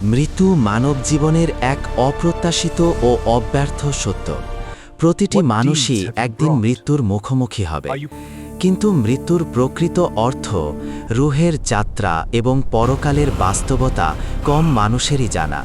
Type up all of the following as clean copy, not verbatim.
মৃত্যু মানব জীবনের এক অপ্রত্যাশিত ও অব্যর্থ সত্য। প্রতিটি মানুষই একদিন মৃত্যুর মুখোমুখি হবে, কিন্তু মৃত্যুর প্রকৃত অর্থ, রুহের যাত্রা এবং পরকালের বাস্তবতা কম মানুষেরই জানা।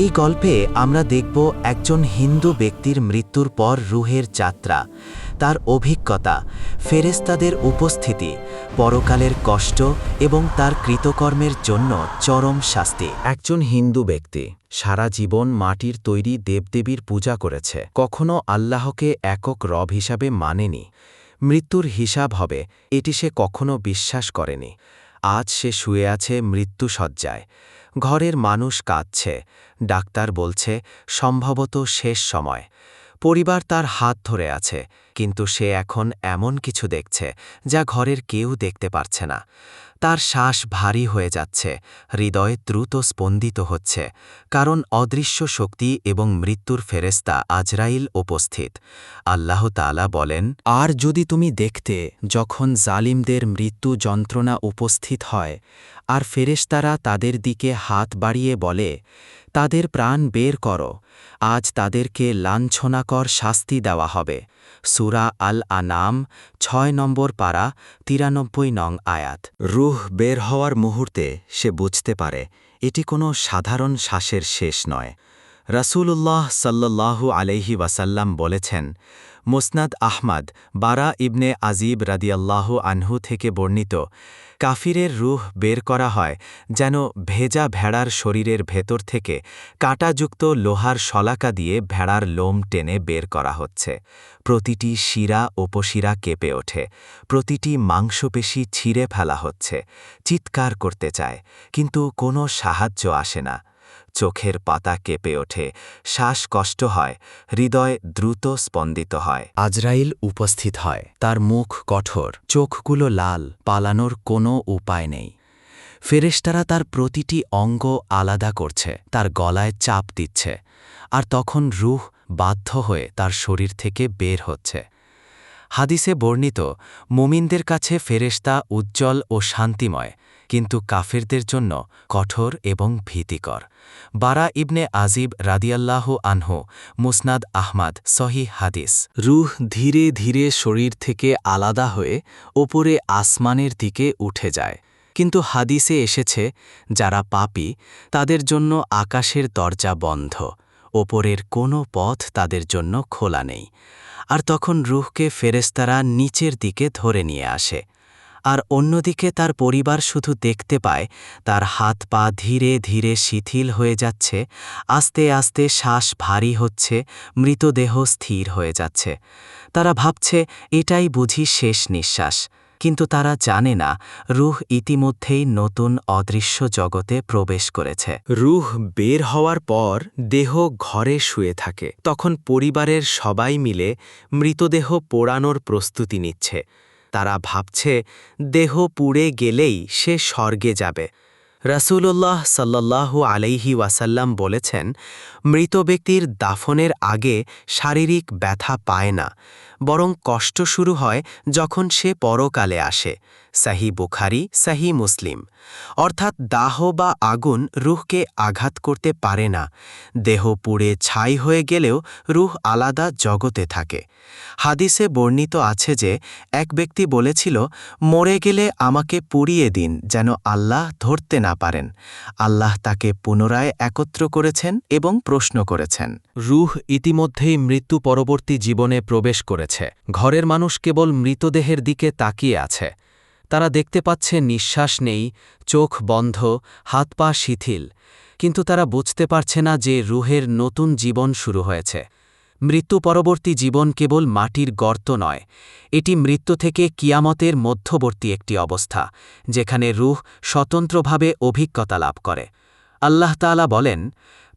এই গল্পে আমরা দেখব একজন হিন্দু ব্যক্তির মৃত্যুর পর রুহের যাত্রা, তার অভিজ্ঞতা, ফেরেশতাদের উপস্থিতি, পরকালের কষ্ট এবং তার কৃতকর্মের জন্য চরম শাস্তি। একজন হিন্দু ব্যক্তি সারা জীবন মাটির তৈরি দেবদেবীর পূজা করেছে, কখনো আল্লাহকে একক রব হিসাবে মানেনি। মৃত্যুর হিসাব হবে এটি সে কখনো বিশ্বাস করেনি। আজ সে শুয়ে আছে মৃত্যুশয্যায়। ঘরের মানুষ কাঁদছে, ডাক্তার বলছে সম্ভবত শেষ সময়। পরিবার তার হাত ধরে আছে, কিন্তু সে এখন এমন কিছু দেখছে যা ঘরের কেউ দেখতে পারছে না। তার শ্বাস ভারী হয়ে যাচ্ছে, হৃদয় দ্রুত স্পন্দিত হচ্ছে, কারণ অদৃশ্য শক্তি এবং মৃত্যুর ফেরেশতা আজরাইল উপস্থিত। আল্লাহ তাআলা বলেন, আর যদি তুমি দেখতে যখন জালিমদের মৃত্যু যন্ত্রণা উপস্থিত হয়, আর ফেরেশতারা তাদের দিকে হাত বাড়িয়ে বলে, তাদের প্রাণ বের করো, আজ তাদেরকে লাঞ্ছনাকর শাস্তি দেওয়া হবে। সূরা আল আনাম ৬ নম্বর পারা ৯৩ নং আয়াত। রূহ বের হওয়ার মুহূর্তে সে বুঝতে পারে এটি কোনো সাধারণ শ্বাসের শেষ নয়। রাসূলুল্লাহ সাল্লাল্লাহু আলাইহি ওয়াসাল্লাম বলেছেন, মুসনাদ আহমদ বারা ইবনে আজিব রাদিয়াল্লাহু আনহু থেকে বর্ণিত, কাফিরের রূহ বের করা হয় যেন ভেজা ভেড়ার শরীরের ভেতর থেকে কাঁটাযুক্ত লোহার শলাকা দিয়ে ভেড়ার লোম টেনে বের করা হচ্ছে। প্রতিটি শিরা উপশিরা কেঁপে ওঠে, প্রতিটি মাংসপেশি ছিঁড়ে ফেলা হচ্ছে। চিৎকার করতে চায়, কিন্তু কোনো সাহায্য আসে না। চোখের পাতা কেঁপে ওঠে, শ্বাসকষ্ট হয়, হৃদয় দ্রুত স্পন্দিত হয়। আজরাইল উপস্থিত হয়, তার মুখ কঠোর, চোখগুলো লাল, পালানোর কোনো উপায় নেই। ফেরেশতারা তার প্রতিটি অঙ্গ আলাদা করছে, তার গলায় চাপ দিচ্ছে, আর তখন রূহ বাধ্য হয়ে তার শরীর থেকে বের হচ্ছে। হাদিসে বর্ণিত, মুমিনদের কাছে ফেরেশতা উজ্জ্বল ও শান্তিময়, কিন্তু কাফেরদের জন্য কঠোর এবং ভীতিকর। বারা ইবনে আজিব রাদিয়াল্লাহু আনহু, মুসনাদ আহমদ সহিহ হাদিস। রূহ ধীরে ধীরে শরীর থেকে আলাদা হয়ে ওপরে আসমানের দিকে উঠে যায়। কিন্তু হাদিসে এসেছে, যারা পাপী তাদের জন্য আকাশের দরজা বন্ধ, ওপরের কোনো পথ তাদের জন্য খোলা নেই। আর তখন রূহকে ফেরেশতারা নিচের দিকে ধরে নিয়ে আসে, আর অন্যদিকে তার পরিবার শুধু দেখতে পায় তার হাত পা ধীরে ধীরে শিথিল হয়ে যাচ্ছে, আস্তে আস্তে শ্বাস ভারী হচ্ছে, মৃতদেহ স্থির হয়ে যাচ্ছে। তারা ভাবছে এটাই বুঝি শেষ নিঃশ্বাস, কিন্তু তারা জানে না রূহ ইতিমধ্যেই নতুন অদৃশ্য জগতে প্রবেশ করেছে। রূহ বের হওয়ার পর দেহ ঘরে শুয়ে থাকে, তখন পরিবারের সবাই মিলে মৃতদেহ পোড়ানোর প্রস্তুতি নিচ্ছে। তারা ভাবছে দেহ পুড়ে গেলেই সে স্বর্গে যাবে। রাসূলুল্লাহ সাল্লাল্লাহু আলাইহি ওয়াসাল্লাম বলেছেন, মৃত ব্যক্তির দাফনের আগে শারীরিক ব্যথা পায় না, বরং কষ্ট শুরু হয় যখন সে পরকালে আসে। সহিহ বুখারী, সহিহ মুসলিম। অর্থাৎ দাহ বা আগুন রূহকে আঘাত করতে পারে না। দেহ পুড়ে ছাই হয়ে গেলেও রূহ আলাদা জগতে থাকে। হাদিসে বর্ণিত আছে যে এক ব্যক্তি বলেছিল, মরে গেলে আমাকে পুড়িয়ে দিন যেন আল্লাহ ধরতে না পারেন। আল্লাহ তাকে পুনরায় একত্র করেছেন এবং প্রশ্ন করেছেন। রূহ ইতিমধ্যেই মৃত্যু পরবর্তী জীবনে প্রবেশ করেছে। ঘরের মানুষ কেবল মৃতদেহের দিকে তাকিয়ে আছে। তারা দেখতে পাচ্ছে নিঃশ্বাস নেই, চোখ বন্ধ, হাত পা শিথিল, কিন্তু তারা বুঝতে পারছে না যে রূহের নতুন জীবন শুরু হয়েছে। মৃত্যু পরবর্তী জীবন কেবল মাটির গর্ত নয়, এটি মৃত্যু থেকে কিয়ামতের মধ্যবর্তী একটি অবস্থা, যেখানে রূহ স্বতন্ত্রভাবে অভিজ্ঞতা লাভ করে। আল্লাহ তাআলা বলেন,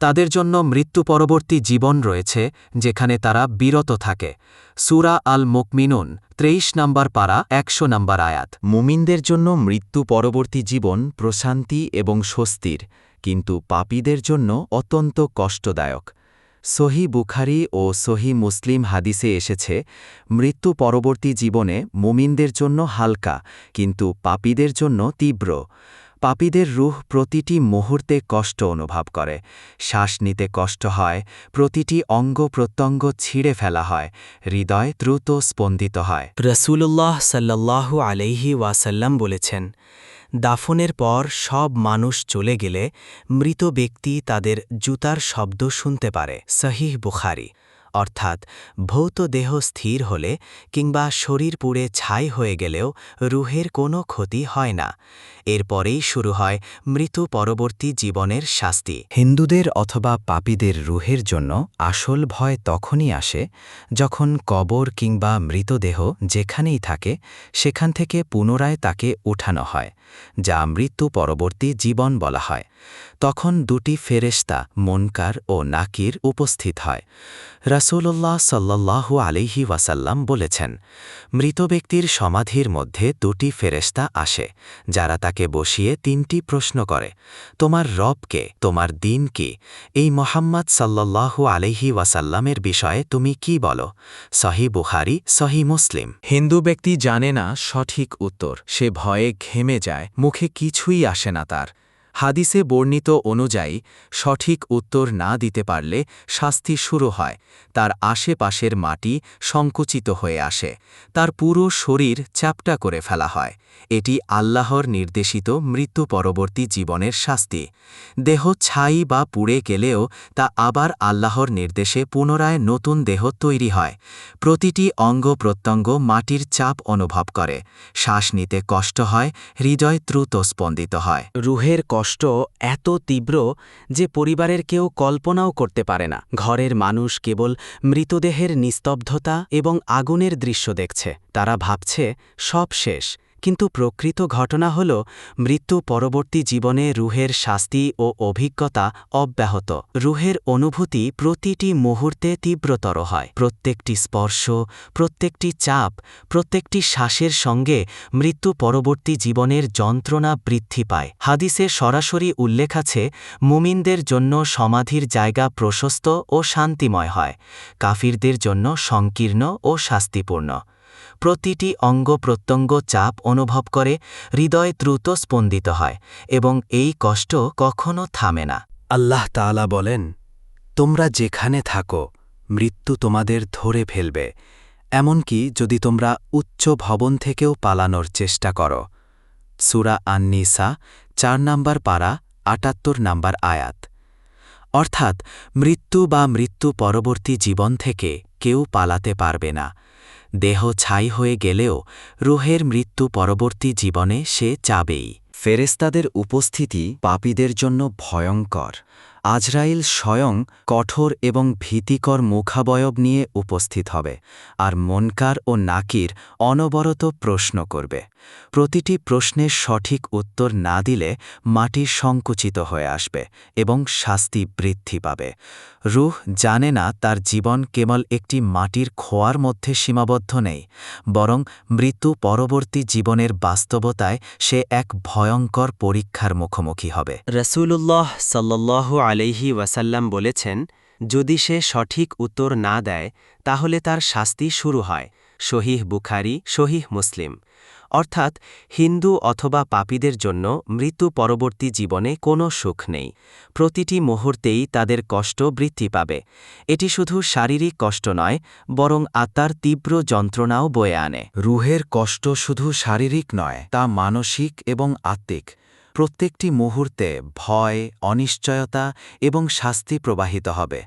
তাদের জন্য মৃত্যু পরবর্তী জীবন রয়েছে যেখানে তারা বিরত থাকে। সূরা আল মুকমিনুন ২৩ নম্বর পারা ১০০ নম্বর আয়াত। মুমিনদের জন্য মৃত্যু পরবর্তী জীবন প্রশান্তি এবং স্বস্তির, কিন্তু পাপীদের জন্য অত্যন্ত কষ্টদায়ক। সহিহ বুখারী ও সহিহ মুসলিম হাদিসে এসেছে, মৃত্যু পরবর্তী জীবনে মুমিনদের জন্য হালকা, কিন্তু পাপীদের জন্য তীব্র। পাপীদের রূহ প্রতিটি মুহূর্তে কষ্ট অনুভব করে, শ্বাস নিতে কষ্ট হয়, প্রতিটি অঙ্গ প্রত্যঙ্গ ছিঁড়ে ফেলা হয়, হৃদয় দ্রুত স্পন্দিত হয়। রসূলুল্লাহ সাল্লাল্লাহু আলাইহি ওয়াসাল্লাম বলেছেন, দাফনের পর সব মানুষ চলে গেলে মৃত ব্যক্তি তাদের জুতার শব্দ শুনতে পারে। সহিহ বুখারী। অর্থাৎ ভৌত দেহ স্থির হলে কিংবা শরীর পুড়ে ছাই হয়ে গেলেও রুহের কোনো ক্ষতি হয় না। এরপরেই শুরু হয় মৃত্যু পরবর্তী জীবনের শাস্তি। হিন্দুদের অথবা পাপীদের রুহের জন্য আসল ভয় তখনই আসে যখন কবর কিংবা মৃতদেহ যেখানেই থাকে সেখান থেকে পুনরায় তাকে উঠানো হয়, যা মৃত্যু পরবর্তী জীবন বলা হয়। তখন দুটি ফেরেশতা মুনকার ও নাকির উপস্থিত হয়। রাসূলুল্লাহ সাল্লাল্লাহু আলাইহি ওয়াসাল্লাম বলেছেন, মৃত ব্যক্তির সমাধির মধ্যে দুটি ফেরেশতা আসে, যারা তাকে বসিয়ে তিনটি প্রশ্ন করে, তোমার রব কে, তোমার দিন কি, এই মোহাম্মদ সাল্লাল্লাহু আলাইহি ওয়াসাল্লামের বিষয়ে তুমি কি বলো? সহিহ বুখারী, সহিহ মুসলিম। হিন্দু ব্যক্তি জানে না সঠিক উত্তর, সে ভয়ে ঘেমে যায়, মুখে কিছুই আসে না তার। হাদিসে বর্ণিত অনুযায়ী সঠিক উত্তর না দিতে পারলে শাস্তি শুরু হয়। তার আশেপাশের মাটি সংকুচিত হয়ে আসে, তার পুরো শরীর চ্যাপ্টা করে ফেলা হয়। এটি আল্লাহর নির্দেশিত মৃত্যু পরবর্তী জীবনের শাস্তি। দেহ ছাই বা পুড়ে গেলেও তা আবার আল্লাহর নির্দেশে পুনরায় নতুন দেহ তৈরি হয়। প্রতিটি অঙ্গ প্রত্যঙ্গ মাটির চাপ অনুভব করে, শ্বাস নিতে কষ্ট হয়, হৃদয় দ্রুত স্পন্দিত হয়। রুহের কষ্ট এত তীব্র যে পরিবারের কেউ কল্পনাও করতে পারে না। ঘরের মানুষ কেবল মৃতদেহের নিস্তব্ধতা এবং আগুনের দৃশ্য দেখছে। তারা ভাবছে সব শেষ, কিন্তু প্রকৃত ঘটনা হল মৃত্যু পরবর্তী জীবনে রুহের শাস্তি ও অভিজ্ঞতা অব্যাহত। রুহের অনুভূতি প্রতিটি মুহূর্তে তীব্রতর হয়। প্রত্যেকটি স্পর্শ, প্রত্যেকটি চাপ, প্রত্যেকটি শ্বাসের সঙ্গে মৃত্যু পরবর্তী জীবনের যন্ত্রণা বৃদ্ধি পায়। হাদিসে সরাসরি উল্লেখ আছে, মুমিনদের জন্য সমাধির জায়গা প্রশস্ত ও শান্তিময় হয়, কাফিরদের জন্য সংকীর্ণ ও শাস্তিপূর্ণ। প্রতিটি অঙ্গ প্রত্যঙ্গ চাপ অনুভব করে, হৃদয় দ্রুত স্পন্দিত হয় এবং এই কষ্ট কখনো থামে না। আল্লাহ তাআলা বলেন, তোমরা যেখানে থাকো মৃত্যু তোমাদের ধরে ফেলবে, এমনকি যদি তোমরা উচ্চ ভবন থেকেও পালানোর চেষ্টা করো। সূরা আন-নিসা ৪ নম্বর পারা ৭৮ নম্বর আয়াত। অর্থাৎ মৃত্যু বা মৃত্যু পরবর্তী জীবন থেকে কেউ পালাতে পারবে না। দেহ ছাই হয়ে গেলেও রুহের মৃত্যু পরবর্তী জীবনে সে যাবেই। ফেরেশতাদের উপস্থিতি পাপীদের জন্য ভয়ঙ্কর। আজরাইল স্বয়ং কঠোর এবং ভীতিকর মুখাবয়ব নিয়ে উপস্থিত হবে, আর মুনকার ও নাকির অনবরত প্রশ্ন করবে। প্রতিটি প্রশ্নের সঠিক উত্তর না দিলে মাটি সংকুচিত হয়ে আসবে এবং শাস্তি বৃদ্ধি পাবে। রূহ জানে না তার জীবন কেবল একটি মাটির খোয়ার মধ্যে সীমাবদ্ধ নেই, বরং মৃত্যু পরবর্তী জীবনের বাস্তবতায় সে এক ভয়ঙ্কর পরীক্ষার মুখোমুখি হবে। রসূলুল্লাহ সাল্লাল্লাহু আলাইহি ওয়াসাল্লাম বলেছেন, যদি সে সঠিক উত্তর না দেয় তাহলে তার শাস্তি শুরু হয়। সহিহ বুখারী, সহিহ মুসলিম। অর্থাৎ হিন্দু অথবা পাপীদের জন্য মৃত্যু পরবর্তী জীবনে কোনো সুখ নেই। প্রতিটি মুহূর্তেই তাদের কষ্ট বৃদ্ধি পাবে। এটি শুধু শারীরিক কষ্ট নয়, বরং আত্মার তীব্র যন্ত্রণাও বয়ে আনে। রুহের কষ্ট শুধু শারীরিক নয়, তা মানসিক এবং আত্মিক। প্রত্যেকটি মুহূর্তে ভয়, অনিশ্চয়তা এবং শাস্তি প্রবাহিত হবে।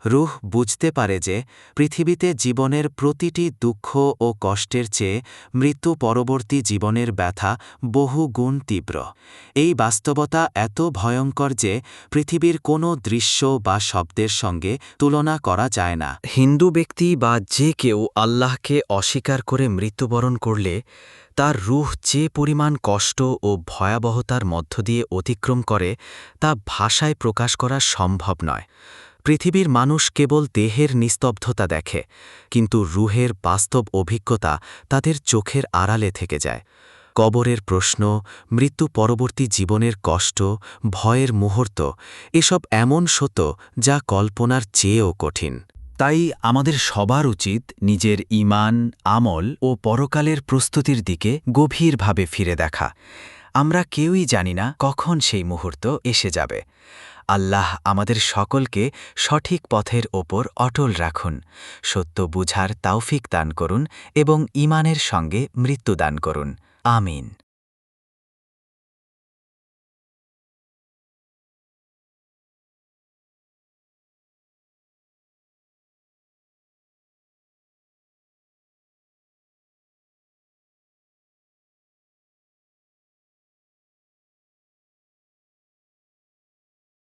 রূহ বুঝতে পারে যে পৃথিবীতে জীবনের প্রতিটি দুঃখ ও কষ্টের চেয়ে মৃত্যু পরবর্তী জীবনের ব্যথা বহু গুণ তীব্র। এই বাস্তবতা এত ভয়ঙ্কর যে পৃথিবীর কোনো দৃশ্য বা শব্দের সঙ্গে তুলনা করা যায় না। হিন্দু ব্যক্তি বা যে কেউ আল্লাহকে অস্বীকার করে মৃত্যুবরণ করলে তার রূহ যে পরিমাণ কষ্ট ও ভয়াবহতার মধ্য দিয়ে অতিক্রম করে তা ভাষায় প্রকাশ করা সম্ভব নয়। পৃথিবীর মানুষ কেবল দেহের নিস্তব্ধতা দেখে, কিন্তু রুহের বাস্তব অভিজ্ঞতা তাদের চোখের আড়ালে থেকে যায়। কবরের প্রশ্ন, মৃত্যু পরবর্তী জীবনের কষ্ট, ভয়ের মুহূর্ত, এসব এমন সত্য যা কল্পনার চেয়েও কঠিন। তাই আমাদের সবার উচিত নিজের ঈমান, আমল ও পরকালের প্রস্তুতির দিকে গভীরভাবে ফিরে দেখা। আমরা কেউই জানি না কখন সেই মুহূর্ত এসে যাবে। আল্লাহ আমাদের সকলকে সঠিক পথের ওপর অটল রাখুন, সত্য বুঝার তাওফিক দান করুন এবং ঈমানের সঙ্গে মৃত্যু দান করুন। আমিন।